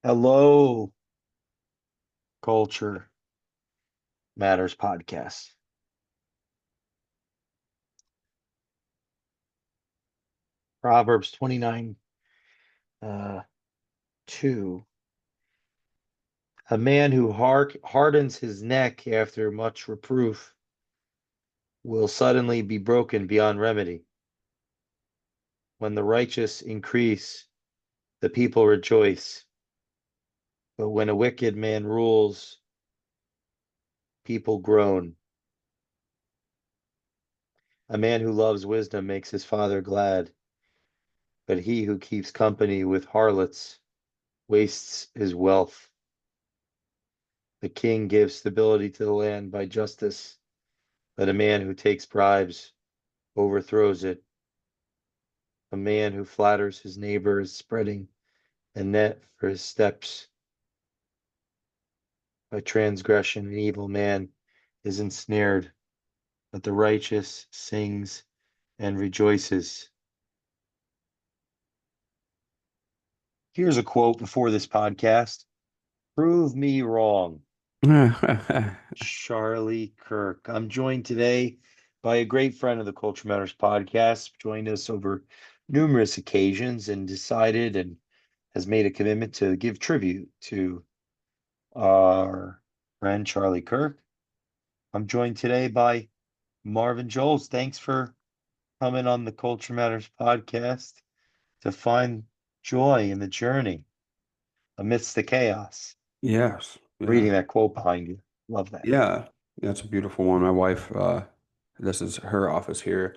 Hello, Culture Matters podcast. Proverbs 29 uh, 2. A man who hardens his neck after much reproof will suddenly be broken beyond remedy. When the righteous increase, the people rejoice. But when a wicked man rules, people groan. A man who loves wisdom makes his father glad, but he who keeps company with harlots wastes his wealth. The king gives stability to the land by justice, but a man who takes bribes overthrows it. A man who flatters his neighbor is spreading a net for his steps. By transgression, an evil man is ensnared, but the righteous sings and rejoices. Here's a quote before this podcast. Prove me wrong. Charlie Kirk. I'm joined today by a great friend of the Culture Matters podcast, joined us over numerous occasions and decided and has made a commitment to give tribute to our friend Charlie Kirk. I'm joined today by Marvin Joles. Thanks for coming on the Culture Matters podcast to find joy in the journey amidst the chaos. Yes. Yeah. Reading that quote behind you. Love that. Yeah. That's a beautiful one. My wife, this is her office here.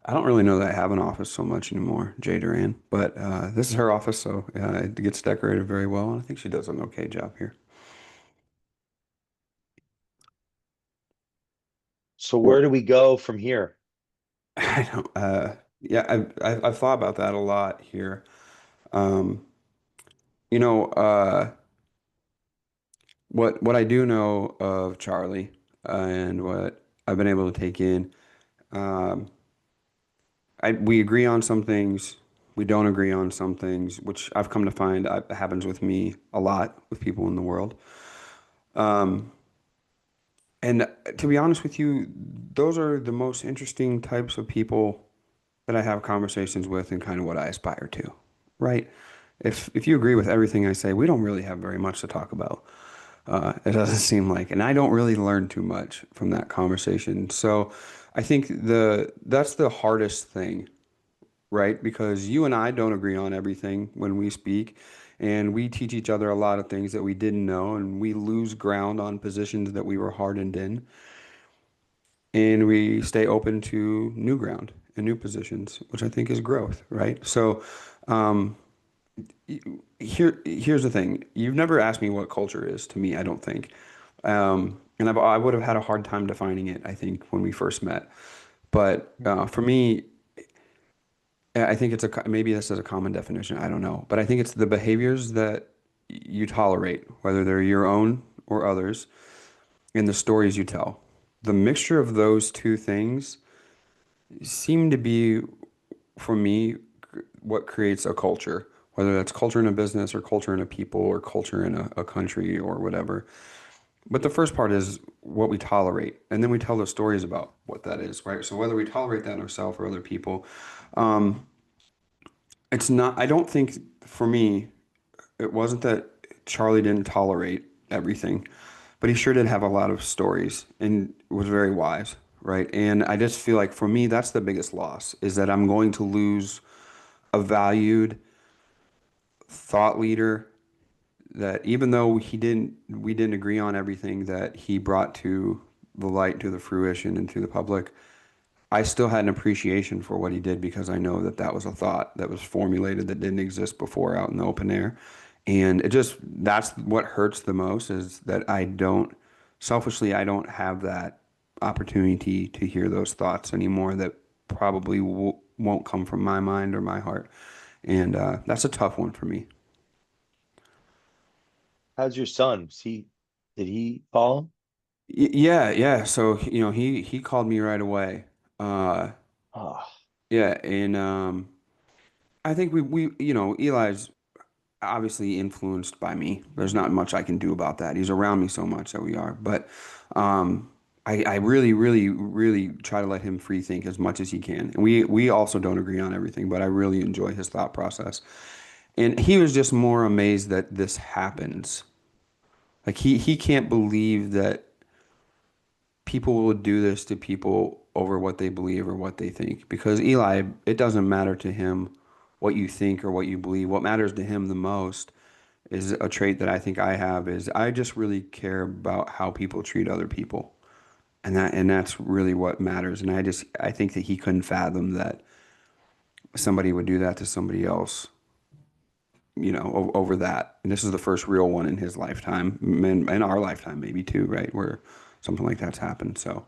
I don't really know that I have an office so much anymore, Jay Duran, but this is her office, so it gets decorated very well, and I think she does an okay job here. So where Well, do we go from here? I don't, yeah, I've thought about that a lot here. Um, you know, what I do know of Charlie, and what I've been able to take in. Um, we agree on some things, we don't agree on some things, which I've come to find happens with me a lot with people in the world. Um, and to be honest with you, those are the most interesting types of people that I have conversations with and kind of what I aspire to, right? If you agree with everything I say, we don't really have very much to talk about. It doesn't seem like, and I don't really learn too much from that conversation. So I think that's the hardest thing, right? Because you and I don't agree on everything when we speak, and we teach each other a lot of things that we didn't know, and we lose ground on positions that we were hardened in, and we stay open to new ground and new positions, which I think is growth, right? So, um, here's the thing. You've never asked me what culture is to me, I don't think. And I would have had a hard time defining it, I think, when we first met. But for me, I think maybe this is a common definition. I don't know, but I think it's the behaviors that you tolerate, whether they're your own or others, and the stories you tell. The mixture of those two things seem to be, for me, what creates a culture, whether that's culture in a business or culture in a people or culture in a country or whatever. But the first part is what we tolerate, and then we tell the stories about what that is, right? So whether we tolerate that in ourselves or other people, um, it's not, I don't think for me, it wasn't that Charlie didn't tolerate everything, but he sure did have a lot of stories and was very wise, right? And I just feel like for me, that's the biggest loss is that I'm going to lose a valued thought leader that even though we didn't agree on everything that he brought to the light, to the fruition, and to the public, I still had an appreciation for what he did because I know that that was a thought that was formulated that didn't exist before out in the open air. And that's what hurts the most is that selfishly, I don't have that opportunity to hear those thoughts anymore that probably w won't come from my mind or my heart. And that's a tough one for me. How's your son? Did he follow? Yeah, yeah. So, he called me right away. Uh, Oh, yeah, and I think Eli's. obviously influenced by me. There's not much I can do about that. He's around me so much that we are. But um, I really, really, really try to let him free think as much as he can. And we also don't agree on everything, but I really enjoy his thought process. And he was just more amazed that this happens. Like he can't believe that people would do this to people over what they believe or what they think. Because Eli, it doesn't matter to him what you think or what you believe. What matters to him the most is a trait that I think I have is I just really care about how people treat other people. And that's really what matters. And I think that he couldn't fathom that somebody would do that to somebody else, over that. And this is the first real one in his lifetime, and our lifetime maybe too, right? Where something like that's happened. So,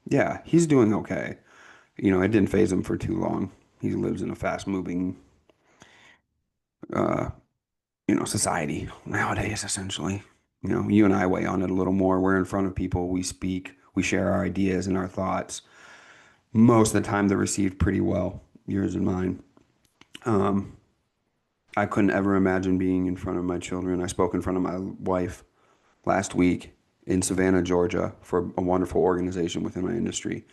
yeah, he's doing okay. It didn't phase him for too long. He lives in a fast moving, uh, society nowadays, essentially. You and I weigh on it a little more. We're in front of people, we speak, we share our ideas and our thoughts. Most of the time, they're received pretty well, yours and mine. Um, I couldn't ever imagine being in front of my children. I spoke in front of my wife last week in Savannah, Georgia, for a wonderful organization within my industry.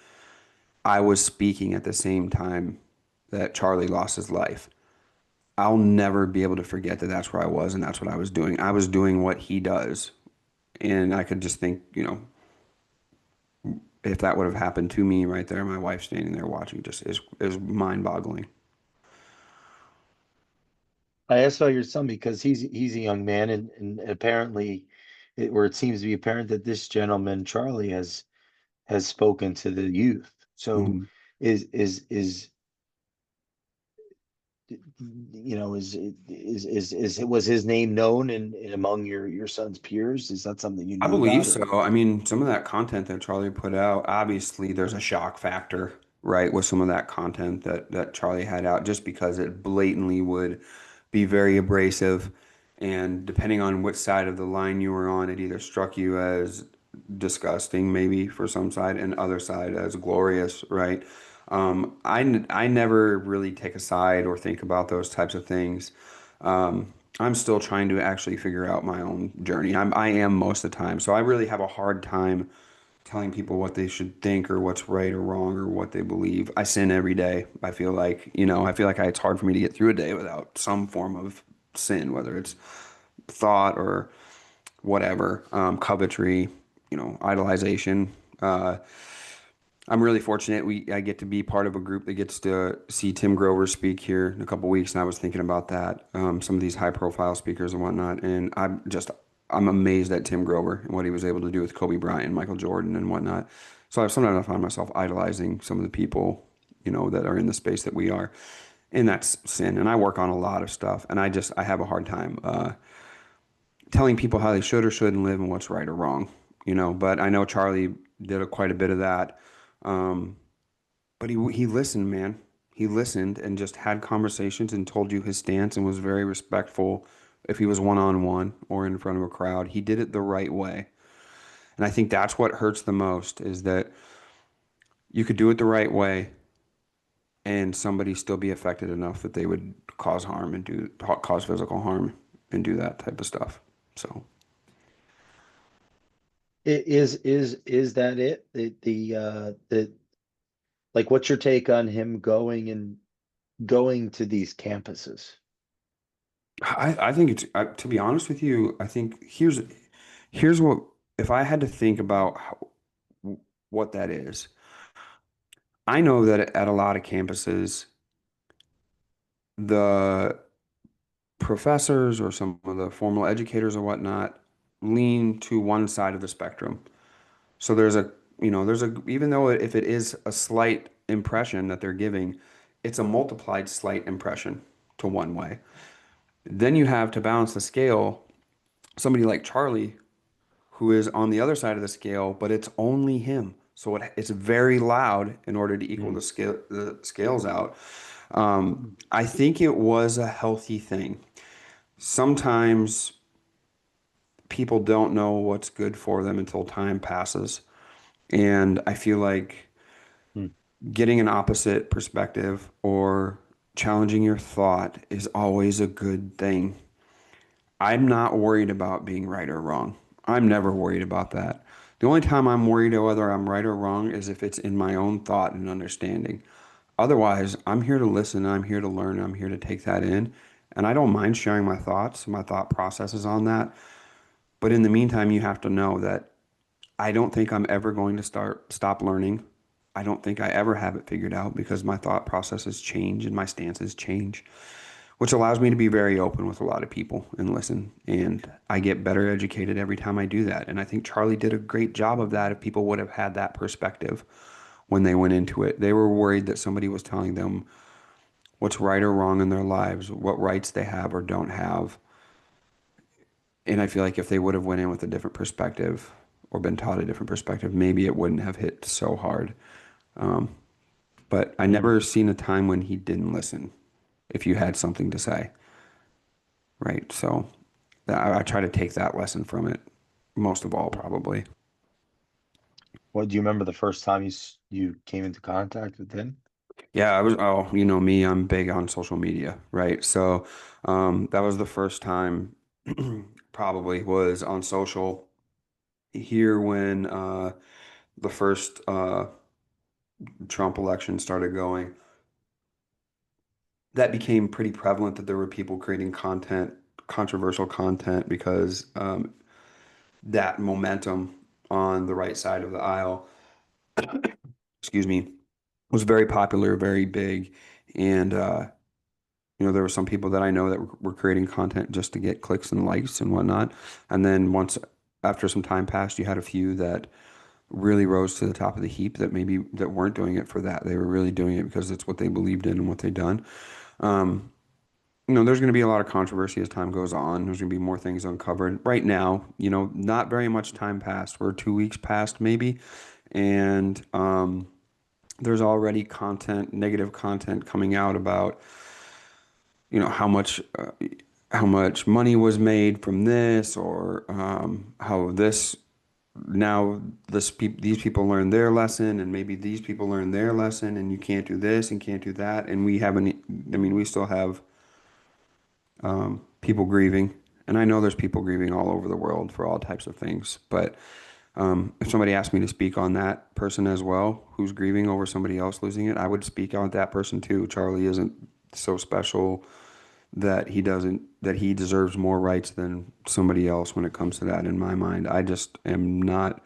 I was speaking at the same time that Charlie lost his life. I'll never be able to forget that that's where I was and that's what I was doing. I was doing what he does. And I could just think, if that would have happened to me right there, my wife standing there watching just is mind-boggling. I asked about your son because he's a young man, and apparently, or it seems to be apparent that this gentleman Charlie has spoken to the youth. So Mhm. is was his name known in among your son's peers? Is that something you I knew believe about, or? so. I mean, some of that content that Charlie put out, obviously there's a shock factor, right, with some of that content that Charlie had out, just because it blatantly would be very abrasive. And depending on which side of the line you were on, it either struck you as disgusting, maybe for some side, and other side as glorious, right? I never really take a side or think about those types of things. I'm still trying to actually figure out my own journey. I am most of the time. So I really have a hard time telling people what they should think or what's right or wrong or what they believe. I sin every day. I feel like it's hard for me to get through a day without some form of sin, whether it's thought or whatever, covetry, idolization. Uh, I'm really fortunate. I get to be part of a group that gets to see Tim Grover speak here in a couple weeks, and I was thinking about that. Some of these high profile speakers and whatnot, and I'm amazed at Tim Grover and what he was able to do with Kobe Bryant, Michael Jordan, and whatnot. So sometimes I find myself idolizing some of the people, that are in the space that we are, and that's sin. And I work on a lot of stuff, and I have a hard time telling people how they should or shouldn't live and what's right or wrong. But I know Charlie did quite a bit of that. Um, but he listened, man. He listened and just had conversations and told you his stance and was very respectful if he was one on one or in front of a crowd. He did it the right way. And I think that's what hurts the most is that you could do it the right way and somebody still be affected enough that they would cause harm and cause physical harm and do that type of stuff. So Is that it? The like, what's your take on him going to these campuses? I think to be honest with you, I think here's what if I had to think about what that is. I know that at a lot of campuses, the professors or some of the formal educators or whatnot lean to one side of the spectrum. So even though if it is a slight impression that they're giving, it's a multiplied slight impression to one way. Then you have to balance the scale somebody like Charlie who is on the other side of the scale, but it's only him. So it's very loud in order to equal Mm. the scales out. I think it was a healthy thing. Sometimes people don't know what's good for them until time passes. And I feel like Mm. getting an opposite perspective or challenging your thought is always a good thing. I'm not worried about being right or wrong. I'm never worried about that. The only time I'm worried whether I'm right or wrong is if it's in my own thought and understanding. Otherwise, I'm here to listen, I'm here to learn, I'm here to take that in. And I don't mind sharing my thoughts, my thought processes on that. But in the meantime, you have to know that I don't think I'm ever going to stop learning. I don't think I ever have it figured out because my thought processes change and my stances change, which allows me to be very open with a lot of people and listen. And I get better educated every time I do that. And I think Charlie did a great job of that if people would have had that perspective when they went into it. They were worried that somebody was telling them what's right or wrong in their lives, what rights they have or don't have. And I feel like if they would have went in with a different perspective or been taught a different perspective, maybe it wouldn't have hit so hard. Um, but I Mm. never seen a time when he didn't listen if you had something to say, right? So I try to take that lesson from it most of all, probably. What do you remember the first time you came into contact with him? Yeah, oh, you know me, I'm big on social media, right? So that was the first time probably was on social here when the first Trump election started going. That became pretty prevalent that there were people creating content, controversial content, because that momentum on the right side of the aisle, excuse me, was very popular, very big. And, there were some people that I know that were creating content just to get clicks and likes and whatnot. And then after some time passed, you had a few that really rose to the top of the heap that maybe that weren't doing it for that. They were really doing it because it's what they believed in and what they'd done. Um, there's going to be a lot of controversy as time goes on. There's going to be more things uncovered. Right now, not very much time passed. We're 2 weeks past maybe, and there's already negative content coming out about, how much money was made from this, or how this now these people learn their lesson, and maybe these people learn their lesson, and you can't do this and can't do that, and we haven't. I mean, we still have people grieving. And I know there's people grieving all over the world for all types of things. But if somebody asked me to speak on that person as well, who's grieving over somebody else losing it, I would speak on that person too. Charlie isn't so special that he deserves more rights than somebody else when it comes to that in my mind. I just am not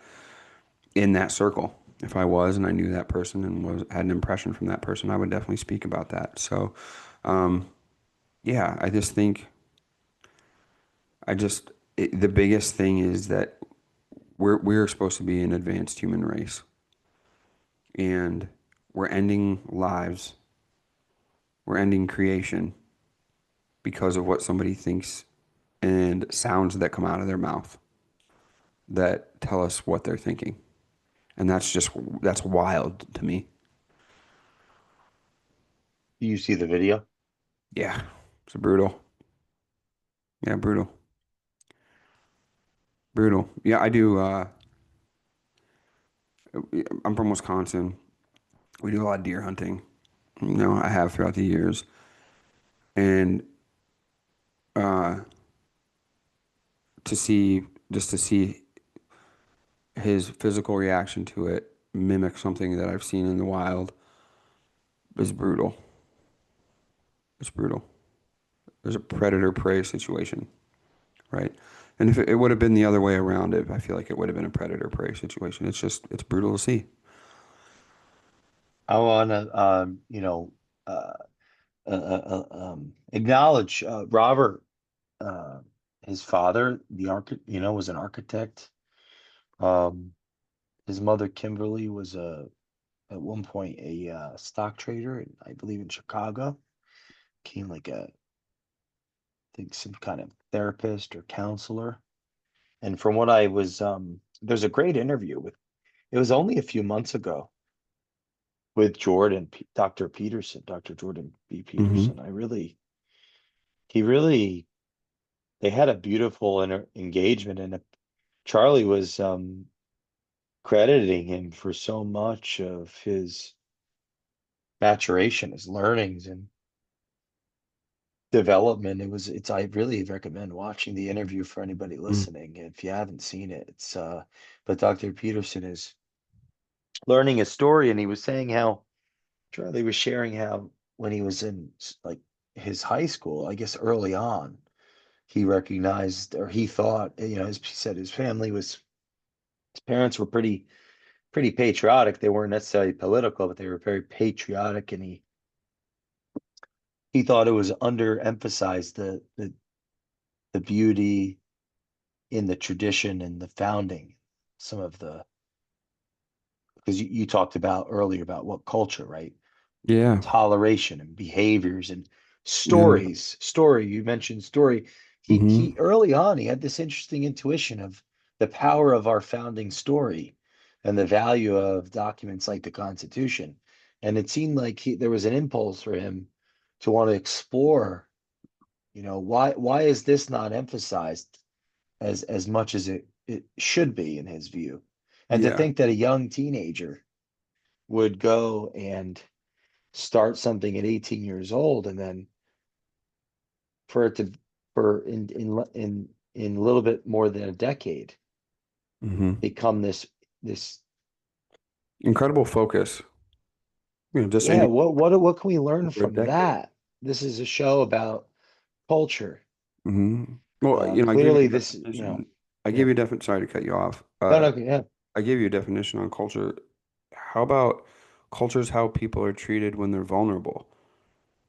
in that circle. If I was and I knew that person and had an impression from that person, I would definitely speak about that. So, yeah, I just think the biggest thing is that we're supposed to be an advanced human race, and we're ending lives, we're ending creation because of what somebody thinks and sounds that come out of their mouth that tell us what they're thinking. And that's wild to me. Do you see the video? Yeah, it's brutal. Yeah, brutal. Brutal. Yeah, I do. I'm from Wisconsin. We do a lot of deer hunting. I have throughout the years. And uh, to see his physical reaction to it mimic something that I've seen in the wild is brutal. It's brutal. There's a predator prey situation, right? And if it would have been the other way around, I feel like it would have been a predator prey situation. It's brutal to see. I want to, uh, acknowledge Robert, uh, his father, was an architect. Um, his mother, Kimberly, was at one point a stock trader, I believe in Chicago. Became like I think some kind of therapist or counselor. And from what I was, there's a great interview with. It was only a few months ago with Dr. Peterson, Dr. Jordan B. Hmm. Peterson. He really, they had a beautiful engagement, and Charlie was crediting him for so much of his maturation, his learnings, and development. I really recommend watching the interview for anybody Mm. listening. If you haven't seen it, but Dr. Peterson is learning a story, and he was saying how Charlie was sharing how when he was in like his high school, I guess early on, he recognized, or he thought, as he said, his parents were pretty patriotic. They weren't necessarily political, but they were very patriotic, and he thought it was underemphasized, the beauty in the tradition and the founding, some of the, because you talked about earlier about what culture, right? Yeah. Toleration and behaviors and Yeah. story. You mentioned story. He Hmm. early on, he had this interesting intuition of the power of our founding story and the value of documents like the Constitution. And it seemed like there was an impulse for him to want to explore, why is this not emphasized as much as it should be in his view? And to Yeah. think that a young teenager would go and start something at 18 years old, and then for it to for in a little bit more than a decade Hmm. become this Incredible focus. Just yeah, in what can we learn for a from decade. that? This is a show about culture. Hmm. Well, I gave you Clearly a this, definition. I yeah. gave you a definition. Sorry to cut you off. No, no, yeah. I gave you a definition on culture. How about culture is how people are treated when they're vulnerable,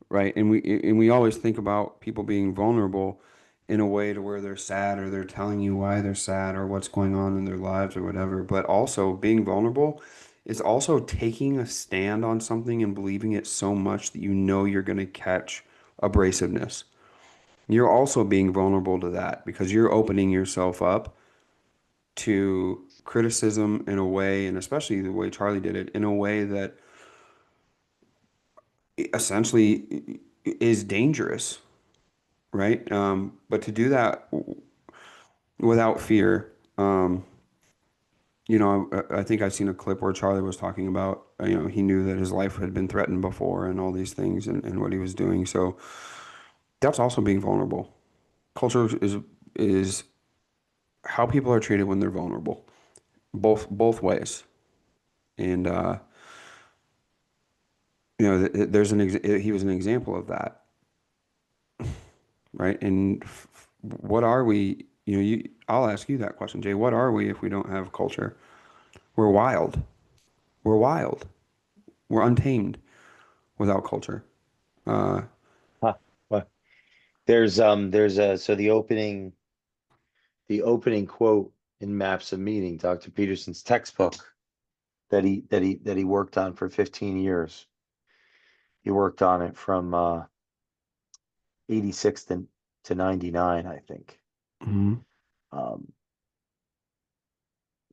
right? And we always think about people being vulnerable in a way to where they're sad or they're telling you why they're sad or what's going on in their lives or whatever. But also being vulnerable is also taking a stand on something and believing it so much that you know you're going to catch abrasiveness. You're also being vulnerable to that because you're opening yourself up to criticism in a way, and especially the way Charlie did it, in a way that essentially is dangerous, right? But to do that without fear, I think I've seen a clip where Charlie was talking about, he knew that his life had been threatened before and all these things and what he was doing. So that's also being vulnerable. Culture is how people are treated when they're vulnerable, both ways. And there's he was an example of that, right? And what are we? I'll ask you that question, Jay. What are we if we don't have culture? We're wild. We're wild. We're untamed without culture. Uh, Huh. Well, there's a so the opening quote in Maps of Meaning, Dr. Peterson's textbook that he worked on for 15 years. He worked on it from 86 to 99, I think. mhm. Um,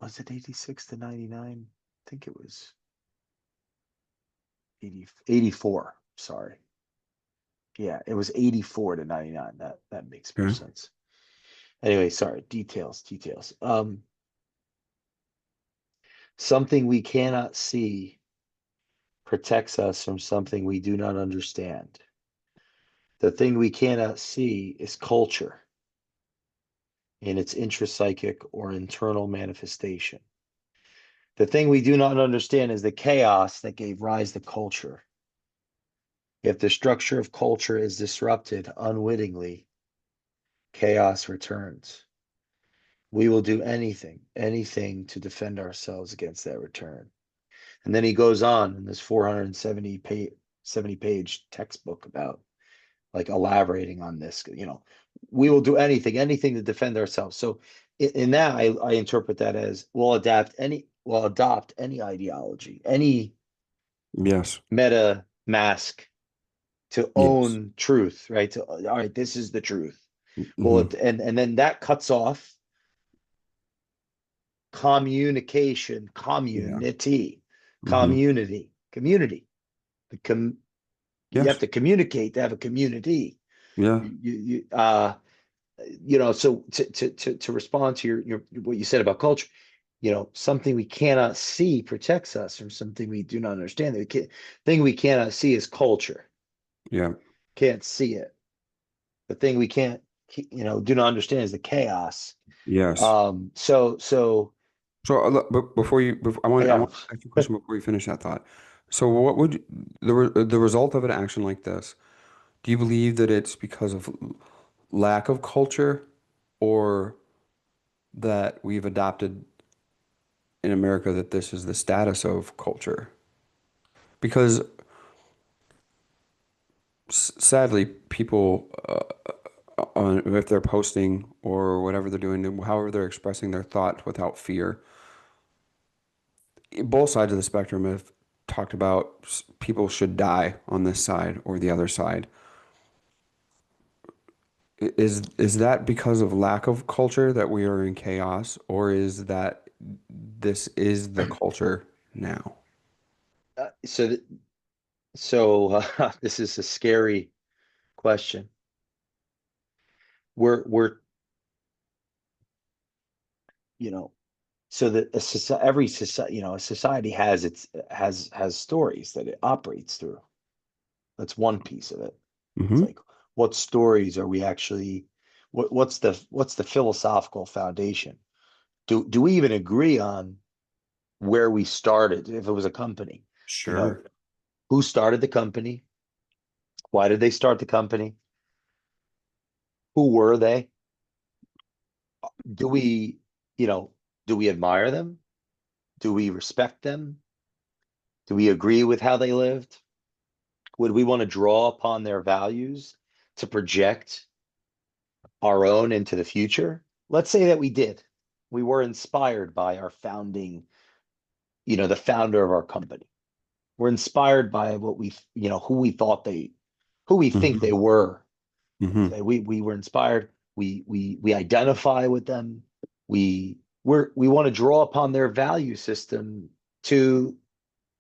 was it 86 to 99? I think it was 84. Sorry. Yeah, it was 84 to 99. That makes more Okay. sense. Anyway, sorry, details. Something we cannot see protects us from something we do not understand. The thing we cannot see is culture in its intrapsychic or internal manifestation. The thing we do not understand is the chaos that gave rise to culture. If the structure of culture is disrupted unwittingly, chaos returns. We will do anything to defend ourselves against that return. And then he goes on in this 70 page textbook about like elaborating on this. We will do anything to defend ourselves. So in that, I interpret that as we'll adopt any ideology, any Yes. meta mask to Yes. own truth, right? All right, this is the truth. Well, Hmm. and then that cuts off communication, Yeah. Hmm. community. The you have Yes. to communicate to have a community. Yeah. So to respond to your what you said about culture, something we cannot see protects us from something we do not understand. The thing we cannot see is culture. Yeah. Can't see it. The thing we can't, do not understand is the chaos. Yes. So Look, but I yeah. want to ask you a question before you finish that thought. So what would the result of an action like this, do you believe that it's because of lack of culture or that we've adopted in America that this is the status of culture? Because sadly, people, if they're posting or whatever they're doing, however they're expressing their thought without fear, both sides of the spectrum have talked about people should die on this side or the other side. Is that because of lack of culture that we are in chaos, or is that this is the culture now? uh, so th- so this is a scary question. We're you know so that every society, a society has has stories that it operates through. That's one piece of it. It's Hmm. like, what stories are we actually, what's the philosophical foundation? Do we even agree on where we started? If it was a company, you know, Sure. who started the company? Why did they start the company? Who were they? Do we, you know, do we admire them? Do we respect them? Do we agree with how they lived? Would we want to draw upon their values to project our own into the future? Let's say that we did. We were inspired by our founding, the founder of our company. We're inspired by what who we thought who we think they Hmm. were. Hmm. Okay, we were inspired. We identify with them. We want to draw upon their value system to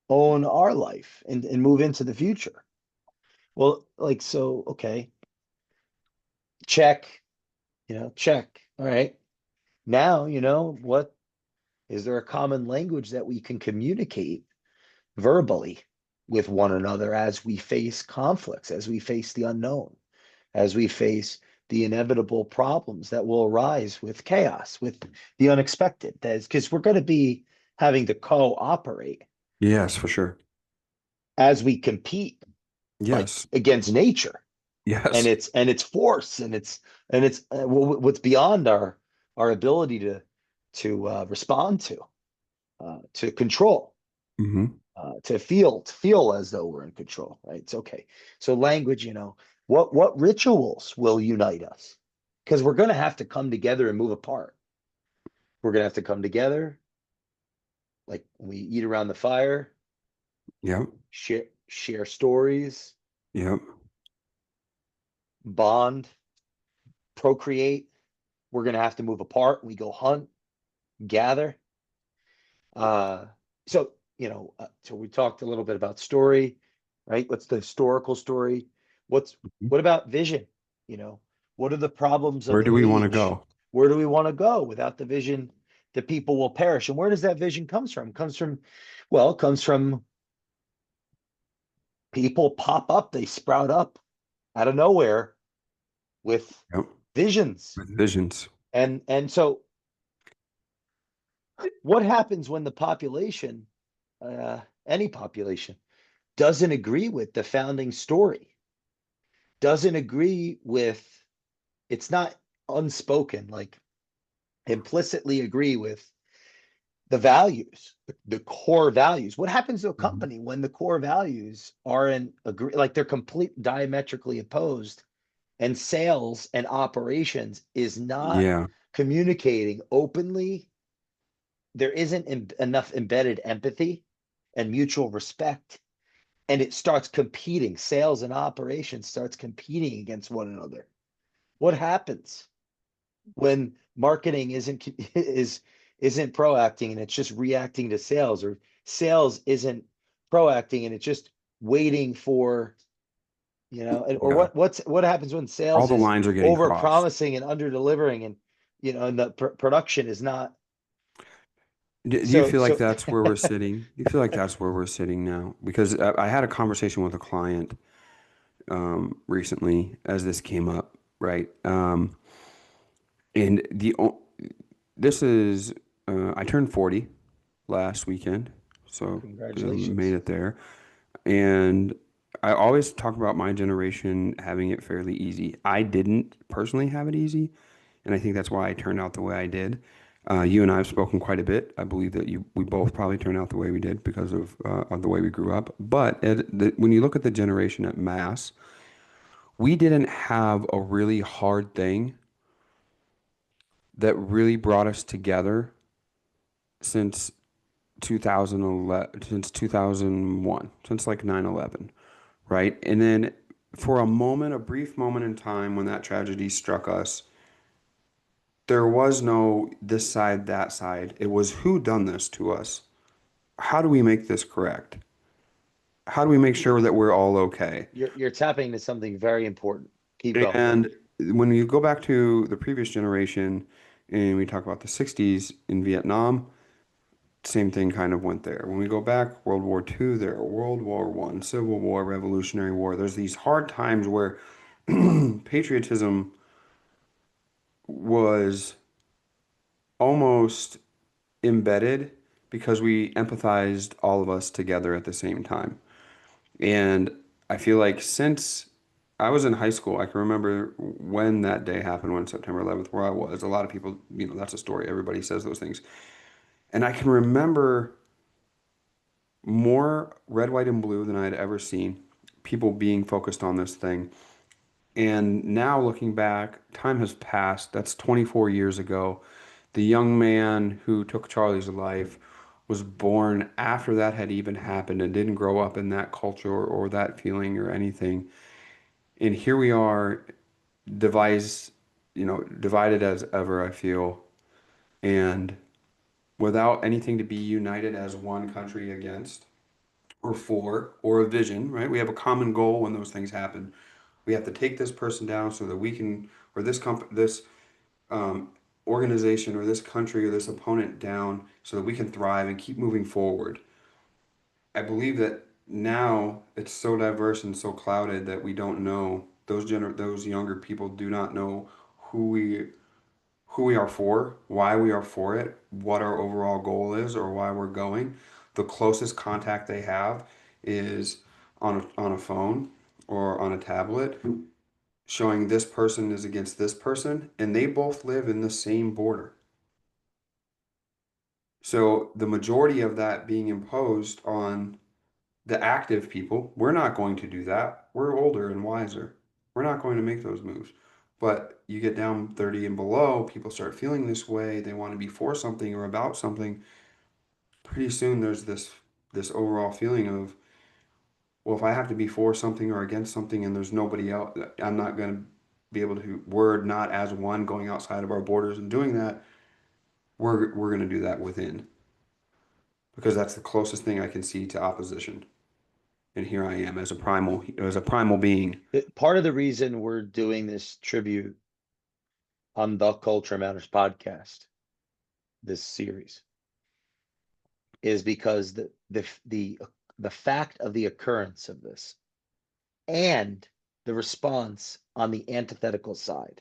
own our life and move into the future. Well, like, so, okay, check, check. All right. Now, what is there a common language that we can communicate verbally with one another as we face conflicts, as we face the unknown, as we face the inevitable problems that will arise with chaos, with the unexpected? That's because we're going to be having to cooperate Yes, for sure. as we compete, like, Yes. against nature and Yes. its force and what's beyond our ability to respond to control, Hmm. to feel as though we're in control, right? It's okay. So language, what rituals will unite us? Because we're going to have to come together and move apart. We're going to have to come together, like when we eat around the fire, Yep. share stories, Yep. bond, procreate. We're going to have to move apart. We go hunt, gather. Uh, so we talked a little bit about story, right? What's the historical story? What's Mhm. what about vision? You know, what are the problems of Where do the we want to age? go? Where do we want to go? Without the vision, the people will perish. And where does that vision comes from? It comes from people pop up, they sprout up out of nowhere with Yep. visions. With visions. And so what happens when the population, any population, doesn't agree with the founding story, doesn't agree with, it's not unspoken, like implicitly agree with the values, the core values? What happens to a Mhm. company when the core values are in agree, like they're complete diametrically opposed, and sales and operations is not Yeah. communicating openly? There isn't enough embedded empathy and mutual respect, and it starts competing. Sales and operations starts competing against one another. What happens when marketing isn't proacting and it's just reacting to sales, or sales isn't proacting and it's just waiting for, or Yeah. what happens when All sales the is lines are getting over crossed. promising and under delivering, and and the production is not. Do you so feel like so that's where we're sitting? Do you feel like that's where we're sitting now? Because I had a conversation with a client recently as this came up. right? And this is I turned 40 last weekend, so made Congratulations. it there. And I always talk about my generation having it fairly easy. I didn't personally have it easy, and I think that's why I turned out the way I did. You and I have spoken quite a bit. I believe that we both probably turned out the way we did because of the way we grew up. But when you look at the generation at mass, we didn't have a really hard thing that really brought us together since 2011, since 2001, since like 9/11, right? And then for a moment, a brief moment in time when that tragedy struck us, there was no this side, that side. It was who done this to us? How do we make this correct? How do we make sure that we're all okay? You're tapping into something very important. Keep going. And when you go back to the previous generation and we talk about the 60s in Vietnam, same thing kind of went there. When we go back, World War II there, World War One, Civil War, Revolutionary War, there's these hard times where patriotism was almost embedded because we empathized all of us together at the same time. And I feel like since I was in high school, I can remember when that day happened, when September 11th, where I was. A lot of people, that's a story. Everybody says those things. And I can remember more red, white, and blue than I had ever seen, people being focused on this thing. And now looking back, time has passed. That's 24 years ago. The young man who took Charlie's life was born after that had even happened and didn't grow up in that culture or that feeling or anything. And here we are, divided as ever, I feel, and without anything to be united as one country against or for or a vision, right? We have a common goal when those things happen. We have to take this person down so that we can, or this um, organization or this country or this opponent down so that we can thrive and keep moving forward. I believe that now it's so diverse and so clouded that we don't know those younger people do not know who we who we are for, why we are for it, what our overall goal is, or why we're going. The closest contact they have is on a phone or on a tablet, showing this person is against this person, and they both live in the same border. So the majority of that being imposed on the active people, we're not going to do that. We're older and wiser. We're not going to make those moves. But you get down 30 and below, people start feeling this way. They want to be for something or about something. Pretty soon there's this overall feeling of, well, if I have to be for something or against something and there's nobody else, I'm not going to be able to, we're not as one going outside of our borders and doing that. We're going to do that within because that's the closest thing I can see to opposition. And here I am as a primal being. Part of the reason we're doing this tribute on the Culture Matters podcast, this series, is because the fact of the occurrence of this and the response on the antithetical side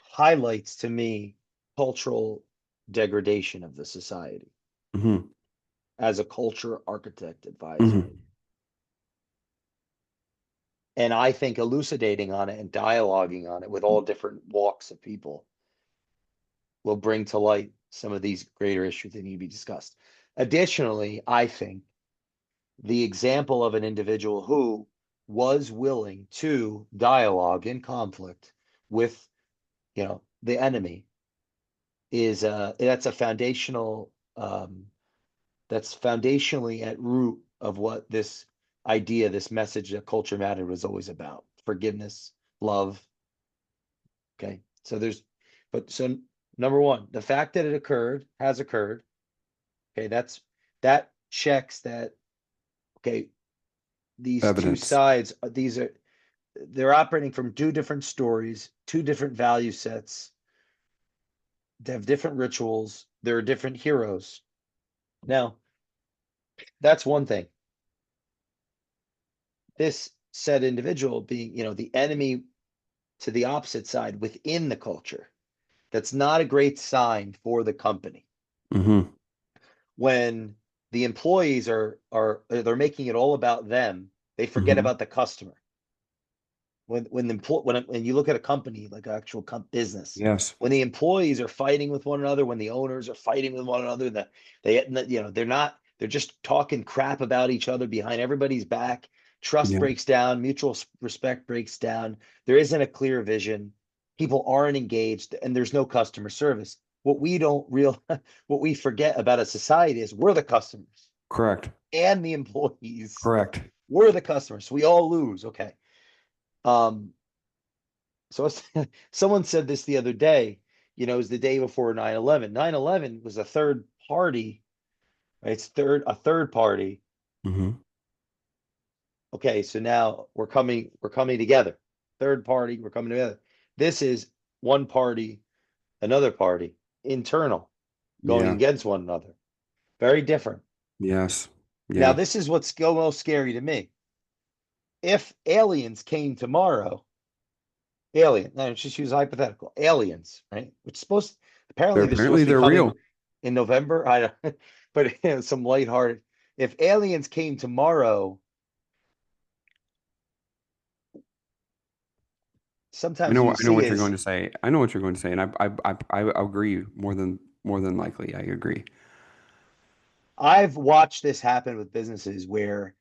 highlights to me cultural degradation of the society Hmm. as a culture architect advisor. Hmm. And I think elucidating on it and dialoguing on it with all different walks of people will bring to light some of these greater issues that need to be discussed. Additionally, I think the example of an individual who was willing to dialogue in conflict with, the enemy is that's a foundational that's foundationally at root of what this message that culture matter was always about: forgiveness, love. Okay, so number one, the fact that it has occurred. Okay, that checks that. Okay, these two Evidence. sides, they're operating from two different stories, two different value sets. They have different rituals. There are different heroes. Now, that's one thing. This said individual being, the enemy to the opposite side within the culture. That's not a great sign for the company. Mm-hmm. When the employees are they're making it all about them, they forget Mm-hmm. about the customer. When you look at a company like an actual business, Yes. when the employees are fighting with one another, when the owners are fighting with one another, that they're just talking crap about each other behind everybody's back. Trust Yeah. breaks down, mutual respect breaks down. There isn't a clear vision. People aren't engaged, and there's no customer service. What we don't real, what we forget about a society is we're the customers Correct. and the employees. Correct. We're the customers. We all lose. Okay. Um, so someone said this the other day, it was the day before 9/11. 9/11 was a third party, right? It's a third party. Mm-hmm. Okay, so now we're coming together. Third party, we're coming together. This is one party, another party, internal, going Yeah. against one another. Very different. Yes. Now, Yeah. this is what's most scary to me. If aliens came tomorrow, let's just use hypothetical aliens, right? Which is apparently they're supposed to be They're coming real. in November. I don't, but some lighthearted. If aliens came tomorrow, sometimes you I know see what you're going is to say. I know what you're going to say, and I agree more than likely. I agree. I've watched this happen with businesses where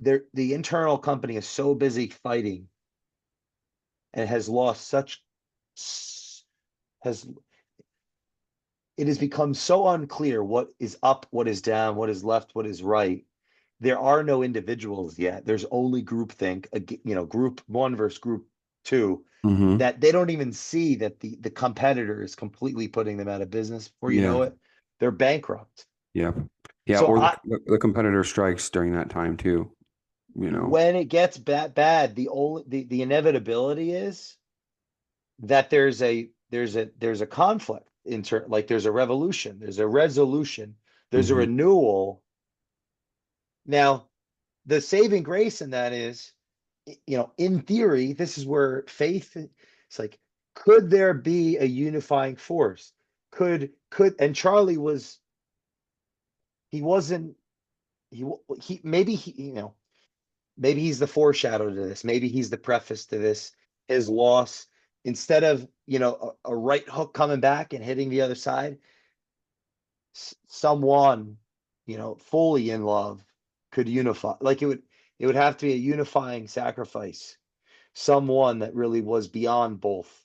the internal company is so busy fighting and has lost such has it has become so unclear what is up, what is down, what is left, what is right. There are no individuals yet. There's only groupthink, group one versus group two, Mm-hmm. that they don't even see that the competitor is completely putting them out of business before you Yeah. know it. They're bankrupt. Yeah. Yeah. So Or I the competitor strikes during that time too. You know. when it gets bad, the inevitability is that there's a conflict like there's a revolution, there's a resolution, there's a Mm-hmm. renewal. Now, the saving grace in that is, in theory, this is where faith, it's like, could there be a unifying force? And Charlie he wasn't, he, maybe maybe he's the foreshadow to this. Maybe he's the preface to this. His loss, instead of, a right hook coming back and hitting the other side, someone, fully in love could unify. Like it would have to be a unifying sacrifice. Someone that really was beyond both.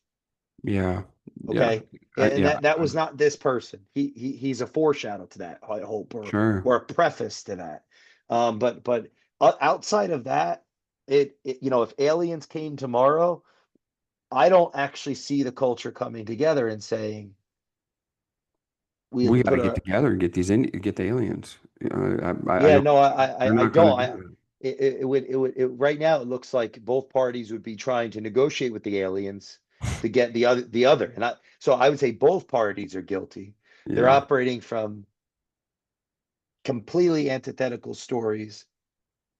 Yeah. Yeah. Okay. And Yeah. that was not this person. He's a foreshadow to that, I hope, Sure. or a preface to that. But outside of that, if aliens came tomorrow, I don't actually see the culture coming together and saying we We got to put get a together and get the aliens. I Yeah, don't. no, They're I not going to don't. do that. Right now it looks like both parties would be trying to negotiate with the aliens to get the other. So I would say both parties are guilty. They're Yeah. operating from completely antithetical stories.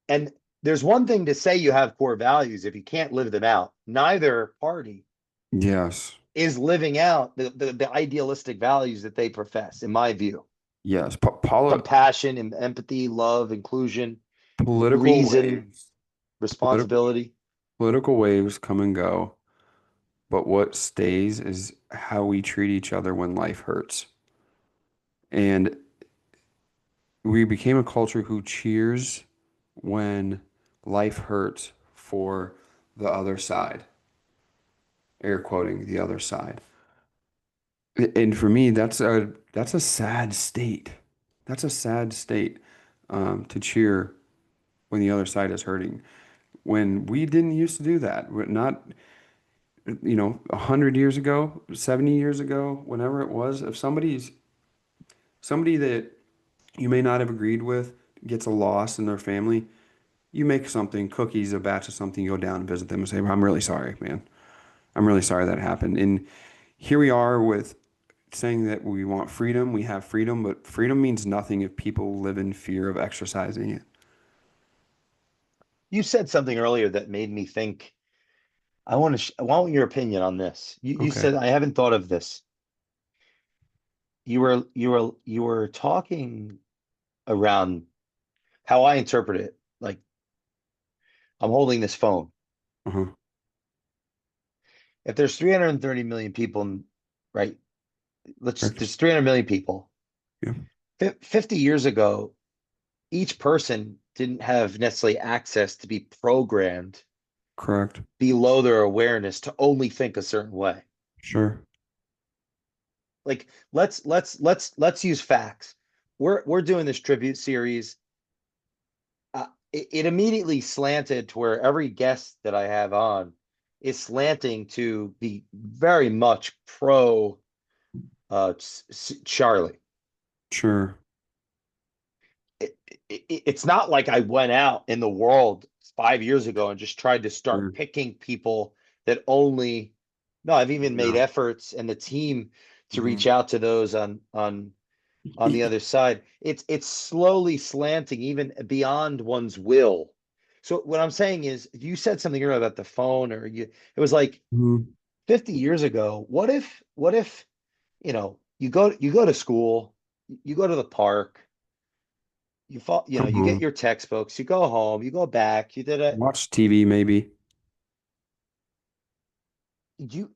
And there's one thing to say you have core values if you can't live them out. Neither party Yes. is living out the idealistic values that they profess, in my view. Yes. Compassion and empathy, love, inclusion, Political reason, waves. Political responsibility. political waves come and go, but what stays is how we treat each other when life hurts. And we became a culture who cheers when life hurts for the other side, air quoting the other side. And for me, that's a sad state. That's a sad state, to cheer when the other side is hurting. When we didn't used to do that. Not, 100 years ago, 70 years ago, whenever it was, if somebody that you may not have agreed with gets a loss in their family, you make something, cookies, a batch of something, you go down and visit them and say, "I'm really sorry, man. I'm really sorry that happened." And here we are with saying that we want freedom, we have freedom, but freedom means nothing if people live in fear of exercising it. You said something earlier that made me think. I want your opinion on this. You Okay. said I haven't thought of this. You were talking around how I interpret it. Like I'm holding this phone. Uh-huh. If there's 330 million people, right? Correct. There's 300 million people. Yeah. 50 years ago, each person didn't have necessarily access to be programmed Correct. below their awareness to only think a certain way. Sure. Like let's use facts. We're doing this tribute series. It immediately slanted to where every guest that I have on is slanting to be very much pro Charlie. Sure. It's not like I went out in the world 5 years ago and just tried to start Sure. picking people that only. No, I've even made No. efforts and the team to Mhm. reach out to those on the other side. It's slowly slanting even beyond one's will. So what I'm saying is, you said something earlier about the phone, or it was like Mhm. 50 years ago. What if you go to school, you go to the park, Come you get home. your textbooks, you go home, you go back, you did it. Watch TV maybe. You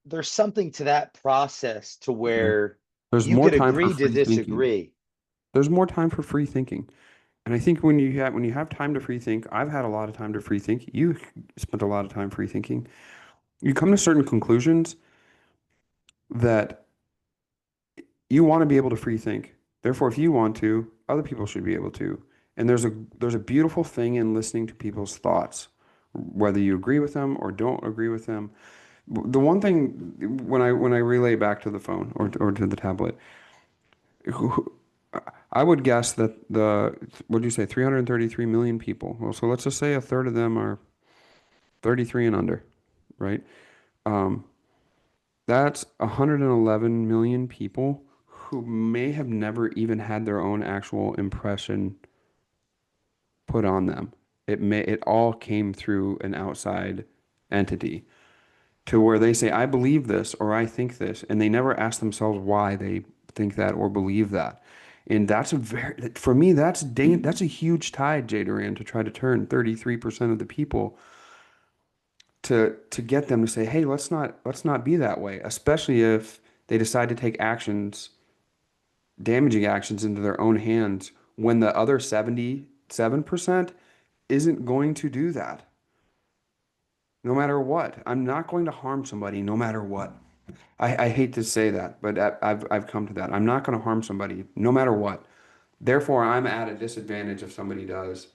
There's something to that process to Yeah. where There's you more could time for agree to free thinking. disagree. There's more time for free thinking. And I think when you have time to free think, I've had a lot of time to free think. You spent a lot of time free thinking. You come to certain conclusions that you want to be able to free think. Therefore, if you want to, other people should be able to. And there's a beautiful thing in listening to people's thoughts, whether you agree with them or don't agree with them. The one thing when I relay back to the phone or to the tablet, who- I would guess that what do you say, 333 million people. Well, so let's just say a third of them are 33 and under, right? Um, that's 111 million people who may have never even had their own actual impression put on them. It all came through an outside entity to where they say, I believe this or I think this, and they never ask themselves why they think that or believe that. And for me, that's a huge tide, Jay Duran, to try to turn 33% of the people to get them to say, hey, let's not be that way, especially if they decide to take actions, damaging actions into their own hands when the other 77% isn't going to do that. No matter what. I'm not going to harm somebody no matter what. I hate to say that, but I've come to that. I'm not going to harm somebody no matter what. Therefore, I'm at a disadvantage if somebody does.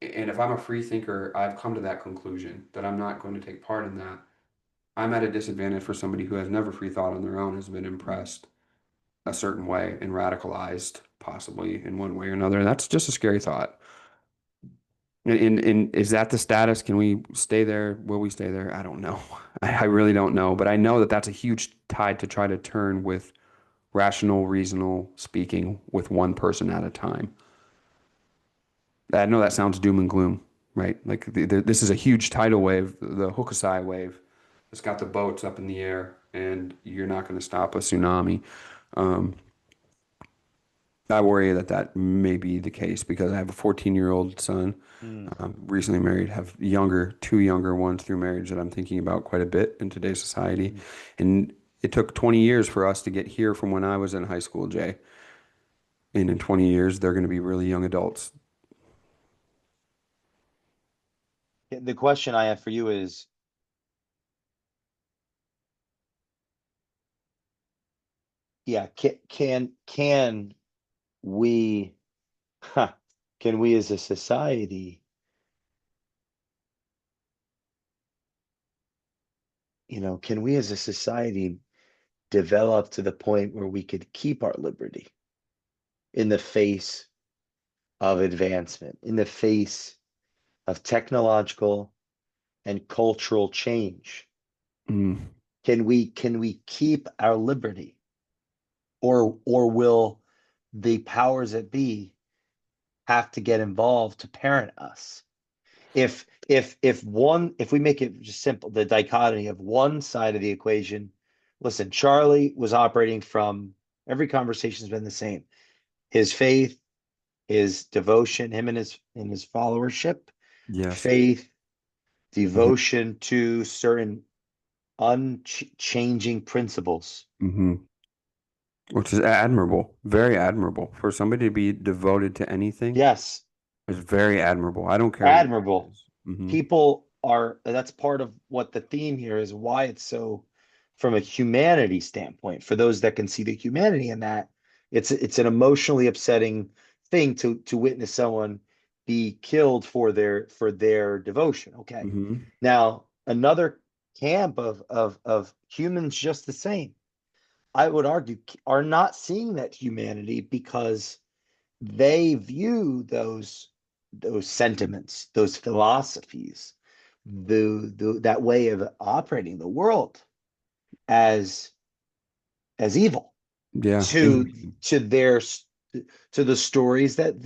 And if I'm a free thinker, I've come to that conclusion that I'm not going to take part in that. I'm at a disadvantage for somebody who has never free thought on their own, has been impressed a certain way and radicalized, possibly in one way or another. That's just a scary thought. And is that the status? Can we stay there? Will we stay there? I don't know. I really don't know. But I know that that's a huge tide to try to turn with rational, reasonable speaking with one person at a time. I know that sounds doom and gloom, right? Like this is a huge tidal wave, the Hokusai wave. It's got the boats up in the air, and you're not going to stop a tsunami. Um, I worry that that may be the case because I have a 14-year-old son, Hmm. recently married, have two younger ones through marriage that I'm thinking about quite a bit in today's society. And it took 20 years for us to get here from when I was in high school, Jay. And in 20 years, they're going to be really young adults. The question I have for you is, yeah, can we, huh, can we as a society, can we as a society develop to the point where we could keep our liberty in the face of advancement, in the face of technological and cultural change? Mm, Can we keep our liberty, or will the powers that be have to get involved to parent us? if we make it just simple, the dichotomy of one side of the equation, listen, Charlie was operating from every conversation's been the same. His faith, his devotion, him and his followership, Yes. faith, Hmm. devotion to certain unchanging principles. Hmm. Which is admirable, very admirable. For somebody to be devoted to anything Yes, is very admirable. I don't care what it admirable. is. Hmm. People are, that's part of what the theme here is, why it's so, from a humanity standpoint, for those that can see the humanity in that, it's an emotionally upsetting thing to witness someone be killed for their devotion. Okay. Hmm. Now, another camp of humans just the same, I would argue, are not seeing that humanity because they view those sentiments, those philosophies, that way of operating the world as evil Yeah, to inhuman to their to the stories that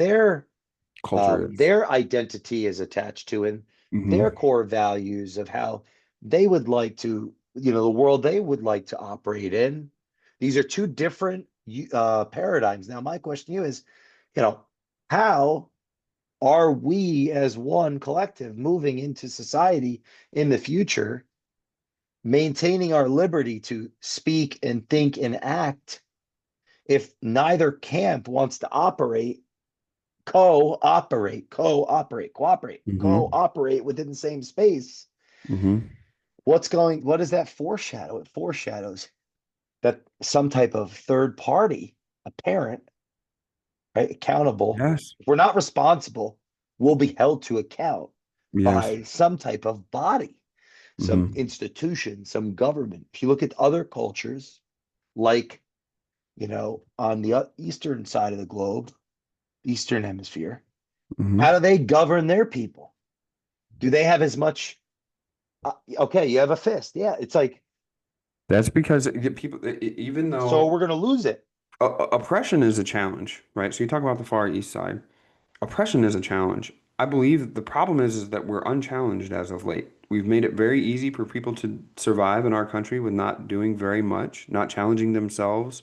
culture is. their identity is attached to, and their Hmm. core values of how they would like to, the world they would like to operate in. These are two different paradigms. Now, my question to you is, you know, how are we as one collective moving into society in the future, maintaining our liberty to speak and think and act if neither camp wants to Hmm. cooperate within the same space? Hmm. What does that foreshadow? It foreshadows that some type of third party, a parent, right, accountable. Yes. If we're not responsible, we'll be held to account Yes. by some type of body, some Hmm. institution, some government. If you look at other cultures, like, on the eastern side of the globe, eastern hemisphere, Hmm. how do they govern their people? Do they have as much? Okay, you have a fist. Yeah, it's like, That's because people, even so though we're gonna lose it. oppression is a challenge, right? So you talk about the Far East side. Oppression is a challenge. I believe the problem is that we're unchallenged as of late. We've made it very easy for people to survive in our country with not doing very much, not challenging themselves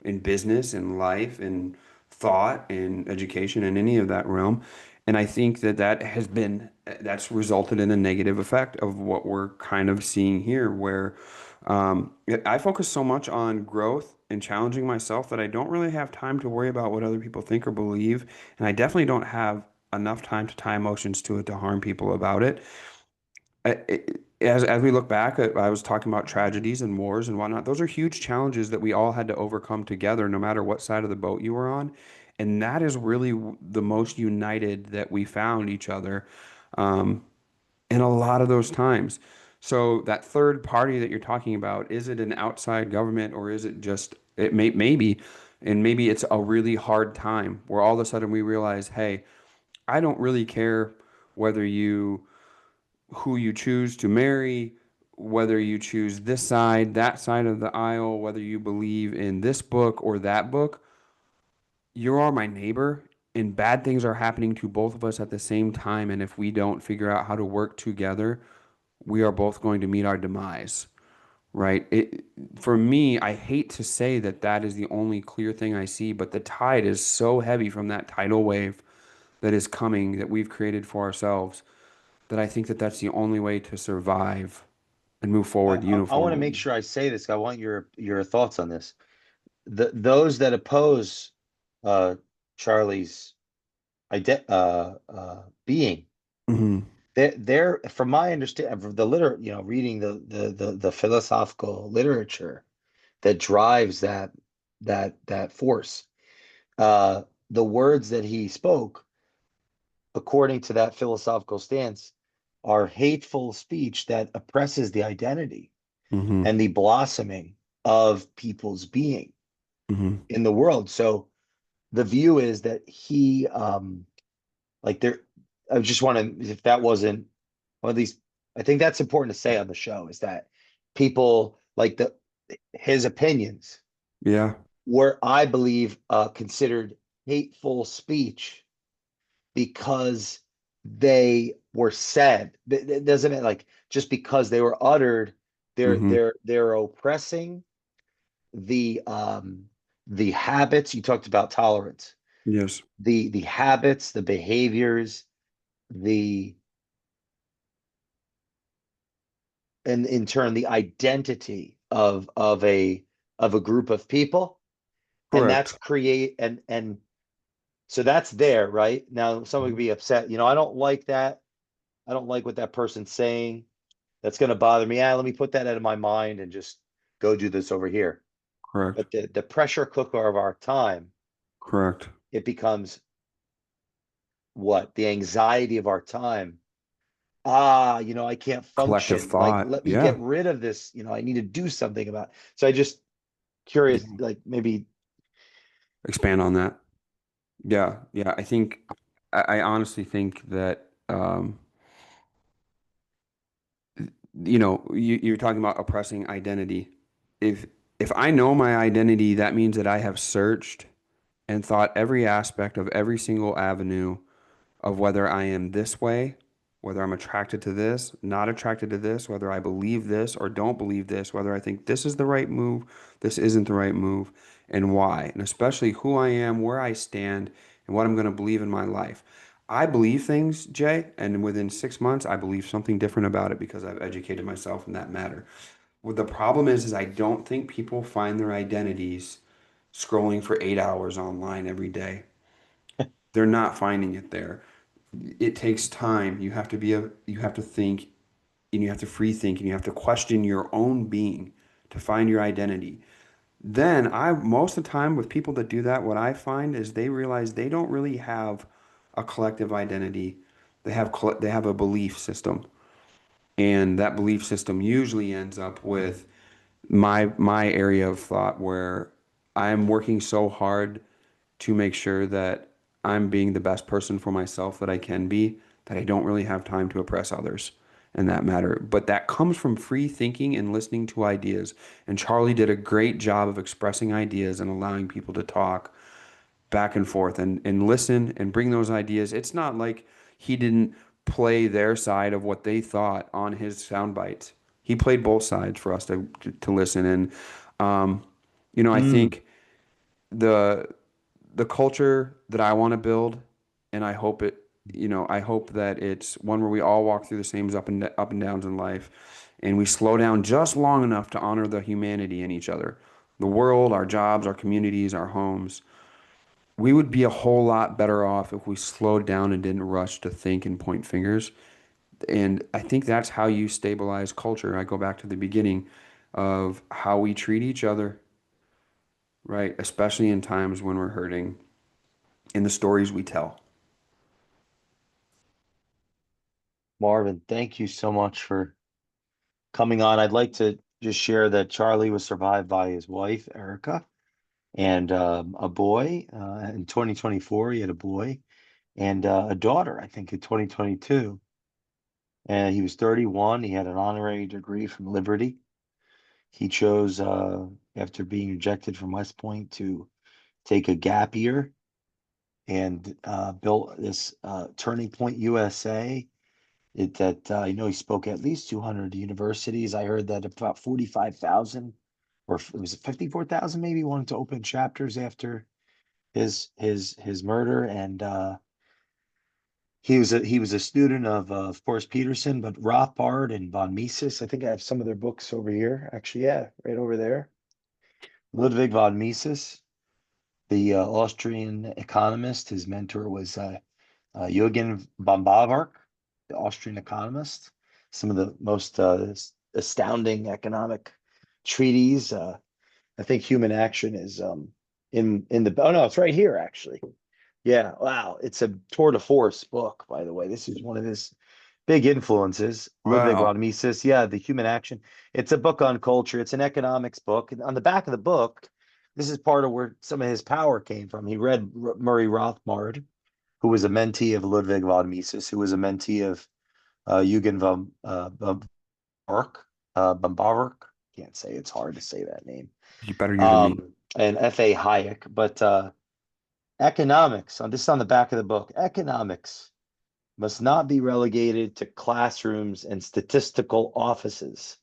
in business, in life, in thought, in education, in any of that realm. And I think that that's resulted in a negative effect of what we're kind of seeing here, where I focus so much on growth and challenging myself that I don't really have time to worry about what other people think or believe. And I definitely don't have enough time to tie emotions to it to harm people about it. As we look back, I was talking about tragedies and wars and whatnot. Those are huge challenges that we all had to overcome together, no matter what side of the boat you were on. And that is really the most united that we found each other um, in a lot of those times. So that third party that you're talking about, is it an outside government or is it just maybe, and maybe it's a really hard time where all of a sudden we realize, hey, I don't really care whether you who you choose to marry, whether you choose this side, that side of the aisle, whether you believe in this book or that book, you are my neighbor, and bad things are happening to both of us at the same time. And if we don't figure out how to work together, we are both going to meet our demise, right? For me, I hate to say that that is the only clear thing I see, but the tide is so heavy from that tidal wave that is coming that we've created for ourselves that I think that that's the only way to survive and move forward I want to make uniformly. sure I say this. I want your thoughts on this. Those that oppose uh, Charlie's being, Hmm. they're, from my understanding, from the reading the philosophical literature that drives that force. Uh, the words that he spoke, according to that philosophical stance, are hateful speech that oppresses the identity Hmm. and the blossoming of people's being Hmm. in the world. So the view is that like there, I just want to, if that wasn't one of these, I think that's important to say on the show, is that people like his opinions Yeah. were, I believe, considered hateful speech because they were said. It doesn't mean like just because they were uttered, Hmm. they're oppressing the habits. You talked about tolerance, Yes. the habits, the behaviors, the and in turn the identity of a group of people, and that's Correct. create and so that's there, right? Now someone could Mhm. be upset, I don't like that. I don't like what that person's saying. That's going to bother me. Let me put that out of my mind and just go do this over here. Correct. But the pressure cooker of our time, Correct. it becomes what? The anxiety of our time. I can't Collective function. Like, thought. let me Yeah. get rid of this. I need to do something about it. So I just curious, Yeah. like maybe. Expand on that. Yeah. Yeah. I honestly think that, you're talking about oppressing identity. If if I know my identity, that means that I have searched and thought every aspect of every single avenue of whether I am this way, whether I'm attracted to this, not attracted to this, whether I believe this or don't believe this, whether I think this is the right move, this isn't the right move, and why, and especially who I am, where I stand, and what I'm going to believe in my life. I believe things, Jay, and within 6 months, I believe something different about it because I've educated myself in that matter. What the problem is I don't think people find their identities scrolling for 8 hours online every day. They're not finding it there. It takes time. You have to think, and you have to free think, and you have to question your own being to find your identity. Then most of the time with people that do that, what I find is they realize they don't really have a collective identity. They have a belief system, and that belief system usually ends up with my area of thought where I'm working so hard to make sure that I'm being the best person for myself that I can be, that I don't really have time to oppress others in that matter. But that comes from free thinking and listening to ideas. And Charlie did a great job of expressing ideas and allowing people to talk back and forth and listen and bring those ideas. It's not like he didn't play their side of what they thought on his sound bites. He played both sides for us to listen. And um, I Mm, think the the culture that I want to build, and I hope that it's one where we all walk through the same up and downs in life, and we slow down just long enough to honor the humanity in each other, the world, our jobs, our communities, our homes. We would be a whole lot better off if we slowed down and didn't rush to think and point fingers. And I think that's how you stabilize culture. I go back to the beginning of how we treat each other, right? Especially in times when we're hurting, in the stories we tell. Marvin, thank you so much for coming on. I'd like to just share that Charlie was survived by his wife, Erica, and a boy. In 2024, he had a boy and a daughter, I think, in 2022. And he was 31. He had an honorary degree from Liberty. He chose, after being rejected from West Point, to take a gap year and built this Turning Point USA. He spoke at least 200 universities. I heard that about 45,000, or was it 54,000 maybe, wanted to open chapters after his murder. And he was a student of course, Peterson, but Rothbard and von Mises. I think I have some of their books over here. Actually, yeah, right over there. Ludwig von Mises, the Austrian economist. His mentor was Jürgen von Bavaria, the Austrian economist. Some of the most astounding economic treaties. I think Human Action is in the. Oh no, it's right here actually. Yeah, wow, it's a tour de force book, by the way. This is one of his big influences. Ludwig Wow. von Mises. Yeah, the Human Action. It's a book on culture. It's an economics book. And on the back of the book, this is part of where some of his power came from. He read Murray Rothbard, who was a mentee of Ludwig von Mises, who was a mentee of Eugen von Bavaria. Can't say, it's hard to say that name. You better you than me. And F.A. Hayek. But economics, on this is on the back of the book, economics must not be relegated to classrooms and statistical offices,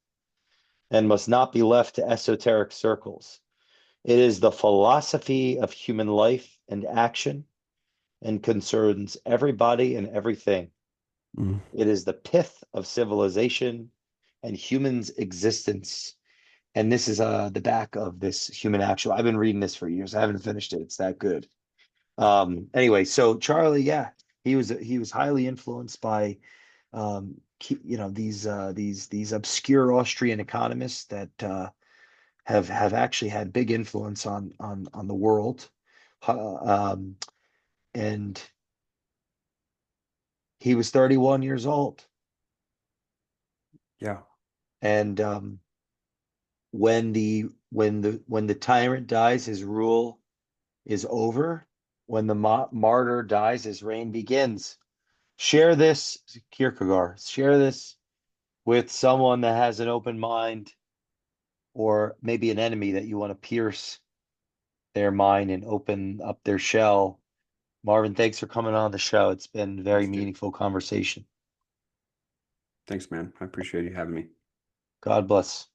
and must not be left to esoteric circles. It is the philosophy of human life and action and concerns everybody and everything. Mm. It is the pith of civilization and humans' existence. And this is the back of this human actual. I've been reading this for years. I haven't finished it. It's that good. Anyway, so Charlie, yeah, he was highly influenced by these obscure Austrian economists that have actually had big influence on the world. Um, and he was 31 years old. Yeah. And when the tyrant dies, his rule is over. When the martyr dies, his reign begins. Share this, Kierkegaard. Share this with someone that has an open mind, or maybe an enemy that you want to pierce their mind and open up their shell. Marvin, thanks for coming on the show. It's been a very Thanks, dude. meaningful conversation. Thanks, man. I appreciate you having me. God bless.